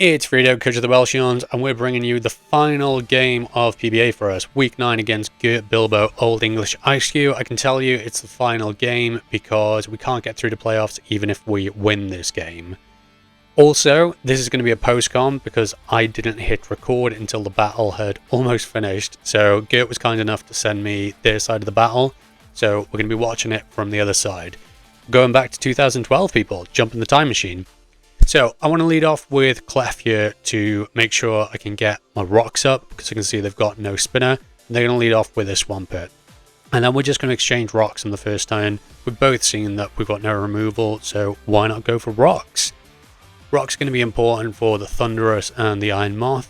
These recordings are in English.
It's Freedo, coach of the Welsheons, and we're bringing you the final game of PBA for us. Week 9 against GurtBilbo, Old English Eiscue. I can tell you it's the final game because we can't get through the playoffs even if we win this game. Also, this is going to be a post-com because I didn't hit record until the battle had almost finished. So Gurt was kind enough to send me their side of the battle. So we're going to be watching it from the other side. Going back to 2012, people, jump in the time machine. So I want to lead off with Clef here to make sure I can get my rocks up because I can see they've got no spinner. And they're going to lead off with a Swampert. And then we're just going to exchange rocks on the first turn. We've both seen that we've got no removal, so why not go for rocks? Rock's going to be important for the Thunderous and the Iron Moth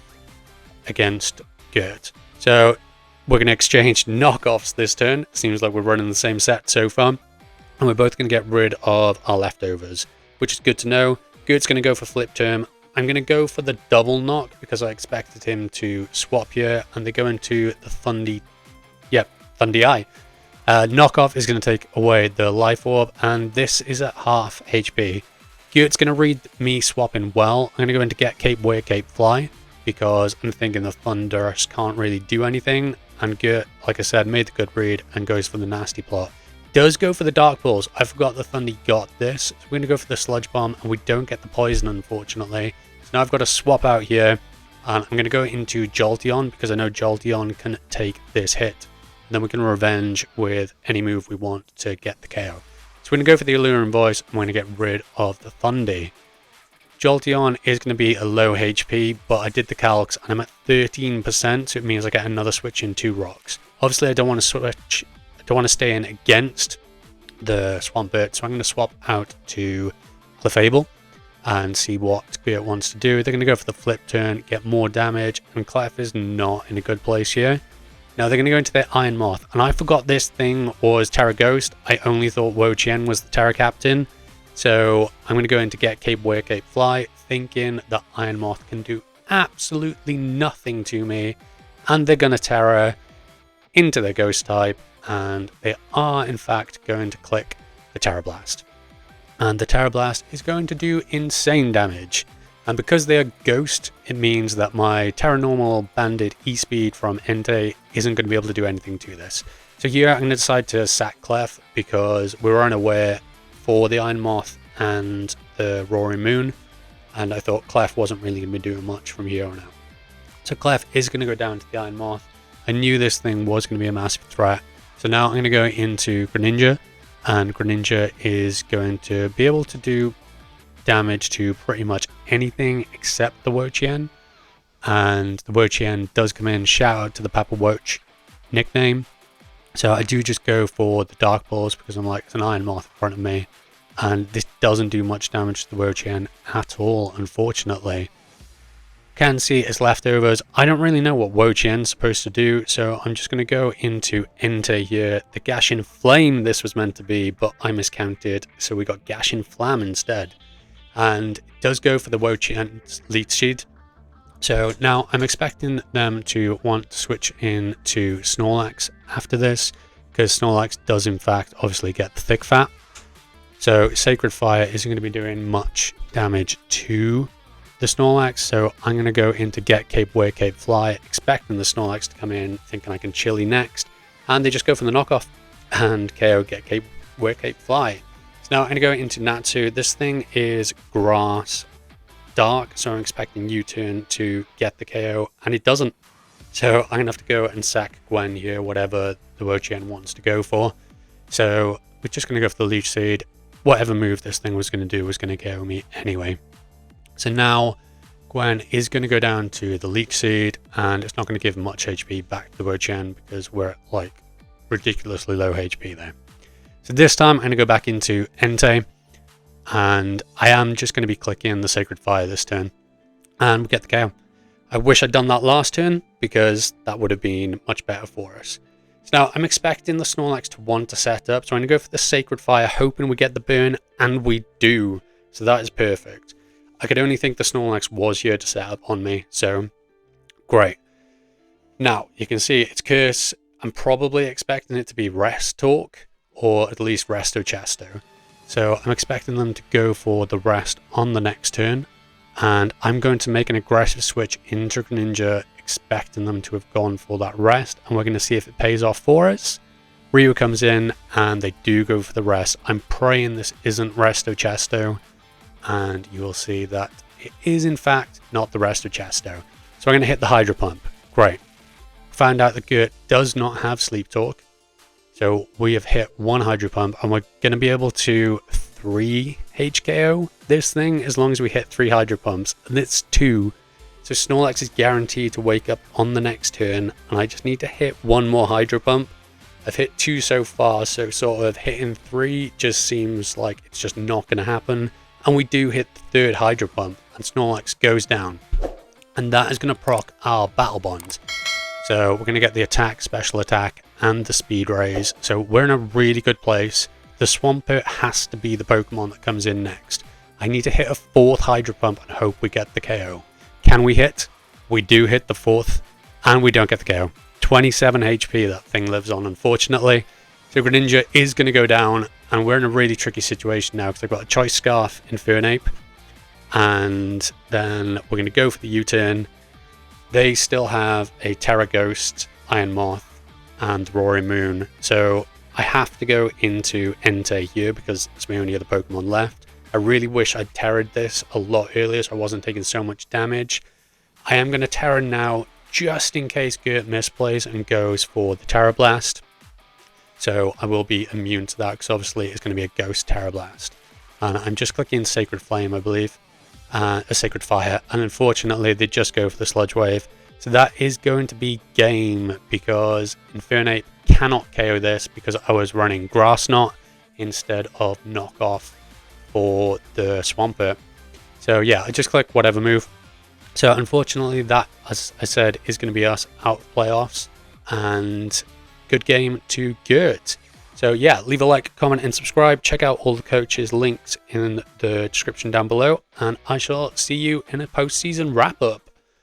against Gurt. So we're going to exchange knockoffs this turn. Seems like we're running the same set so far. And we're both going to get rid of our leftovers, which is good to know. Gurt's going to go for Flip Term. I'm going to go for the double knock because I expected him to swap here. And they go into the Thundy Eye. Knockoff is going to take away the Life Orb. And this is at half HP. Gurt's going to read me swapping well. I'm going to go into Get Cape, Wear Cape, Fly. Because I'm thinking the Thunderous can't really do anything. And Gurt, like I said, made the good read and goes for the nasty plot. Does go for the Dark Pulse. I forgot the Thundy got this. So we're going to go for the Sludge Bomb, and we don't get the Poison, unfortunately. So now I've got to swap out here, and I'm going to go into Jolteon, because I know Jolteon can take this hit. And then we can revenge with any move we want to get the KO. So we're going to go for the Alluring Voice, and we're going to get rid of the Thundy. Jolteon is going to be a low HP, but I did the calcs, and I'm at 13%, so it means I get another switch in 2 rocks. Obviously, I don't want to switch... I don't want to stay in against the Swampert, so I'm going to swap out to Clefable and see what Gurt wants to do. They're going to go for the Flip Turn, get more damage, and Clef is not in a good place here. Now they're going to go into their Iron Moth, and I forgot this thing was Tera Ghost. I only thought Welsheons was the Tera Captain, so I'm going to go into Get Cape, Wear Cape, Fly, thinking that Iron Moth can do absolutely nothing to me, and they're going to Tera into their Ghost type. And they are in fact going to click the Tera Blast, and the Tera Blast is going to do insane damage. And because they are Ghost, it means that my Tera Normal Banded E-Speed from Entei isn't going to be able to do anything to this. So here I'm going to decide to sack Clef because we were unaware for the Iron Moth and the Roaring Moon, and I thought Clef wasn't really going to be doing much from here on out. So Clef is going to go down to the Iron Moth. I knew this thing was going to be a massive threat. So now I'm going to go into Greninja, and Greninja is going to be able to do damage to pretty much anything except the Welsheon. And the Welsheon does come in, shout out to the Papa Woach nickname. So I do just go for the Dark Balls because I'm like, it's an Iron Moth in front of me. And this doesn't do much damage to the Welsheon at all, unfortunately. Can see its leftovers. I don't really know what Welsheon's supposed to do, so I'm just going to go into Entei here. The Gashin Flame this was meant to be, but I miscounted, so we got Gashin Flam instead. And it does go for the Welsheon's Leech Seed. So now I'm expecting them to want to switch in to Snorlax after this, because Snorlax does in fact obviously get the Thick Fat. So Sacred Fire isn't going to be doing much damage to the Snorlax, so I'm going to go into Get Cape, Wear Cape, Fly, expecting the Snorlax to come in, thinking I can Chili next, and they just go for the knockoff, and KO, Get Cape, Wear Cape, Fly. So now I'm going to go into Natsu. This thing is Grass Dark, so I'm expecting U-turn to get the KO, and it doesn't. So I'm going to have to go and sack Gwen here, whatever the Welsheon wants to go for. So we're just going to go for the Leech Seed. Whatever move this thing was going to do was going to KO me anyway. So now Gwen is going to go down to the Leech Seed, and it's not going to give much HP back to the Welsheon because we're at like ridiculously low HP there. So this time I'm going to go back into Entei, and I am just going to be clicking the Sacred Fire this turn, and we get the KO. I wish I'd done that last turn because that would have been much better for us. So now I'm expecting the Snorlax to want to set up, so I'm going to go for the Sacred Fire, hoping we get the burn, and we do. So that is perfect. I could only think the Snorlax was here to set up on me, so great. Now, you can see it's Curse. I'm probably expecting it to be Rest Talk, or at least Resto Chesto. So I'm expecting them to go for the Rest on the next turn, And I'm going to make an aggressive switch into Greninja, expecting them to have gone for that rest, and we're going to see if it pays off for us. Ryu comes in and they do go for the rest. I'm praying this isn't Resto Chesto, and you will see that it is in fact not the Resto Chesto. So I'm going to hit the Hydro Pump. Great. Found out that Gurt does not have Sleep Talk. So we have hit one Hydro Pump, and we're going to be able to 3 HKO this thing as long as we hit 3 Hydro Pumps, and it's 2. So Snorlax is guaranteed to wake up on the next turn, and I just need to hit 1 more Hydro Pump. I've hit 2 so far, so sort of hitting 3 just seems like it's just not going to happen. And we do hit the 3rd Hydro Pump, and Snorlax goes down. And that is going to proc our Battle Bonds. So we're going to get the attack, special attack, and the speed raise. So we're in a really good place. The Swampert has to be the Pokemon that comes in next. I need to hit a 4th Hydro Pump and hope we get the KO. Can we hit? We do hit the 4th, and we don't get the KO. 27 HP that thing lives on, unfortunately. So Greninja is going to go down, and we're in a really tricky situation now because I've got a Choice Scarf, Infernape, and then we're going to go for the U-turn. They still have a Tera Ghost, Iron Moth, and Roaring Moon, so I have to go into Entei here because it's my only other Pokemon left. I really wish I'd Terra'd this a lot earlier so I wasn't taking so much damage. I am going to Terra now, just in case Gurt misplays and goes for the Terra Blast. So I will be immune to that because obviously it's going to be a Ghost Terra Blast. And I'm just clicking Sacred Flame, I believe. A Sacred Fire. And unfortunately they just go for the Sludge Wave. So that is going to be game because Infernape cannot KO this because I was running Grass Knot instead of Knockoff for the Swampert. So yeah, I just click whatever move. So unfortunately that, as I said, is going to be us out of playoffs, and good game to Gurt. So yeah, leave a like, comment and subscribe. Check out all the coaches linked in the description down below, and I shall see you in a postseason wrap up.